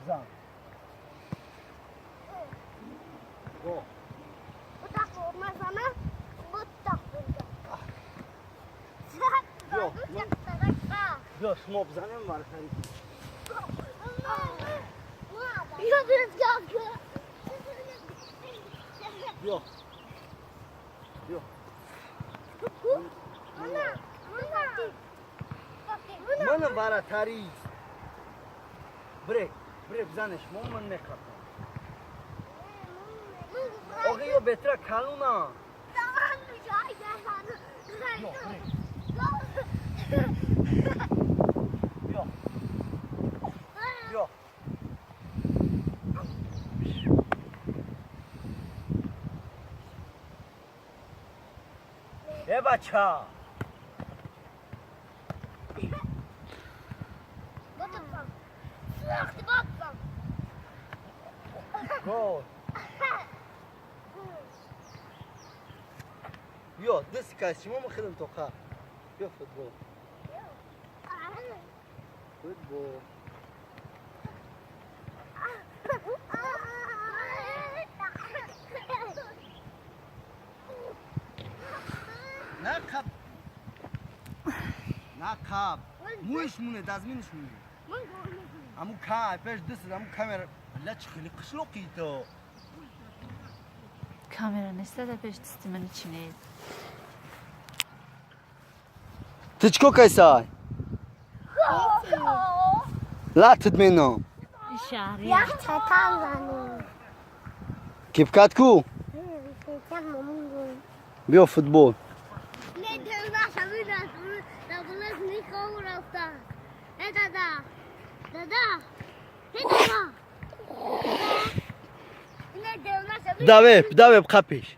بزن گو بیا شما بزنیم برخری بیا بیا من براتری بره بزنش من نکردم آقا یا بهتره کلونا بیا بچه گل بیا دست کسی ما خیلیم تو خواه بیا فوتبال نقب مویش مونه دزمینش مونه امو که پیش دست امو کامر لچ خیلی قشلوقی تو کامera نستده پیش دستی من چینید تچکو کیسای لا تدمینو شهری کیف کاتکو بیا فوتبال داوی بخپیش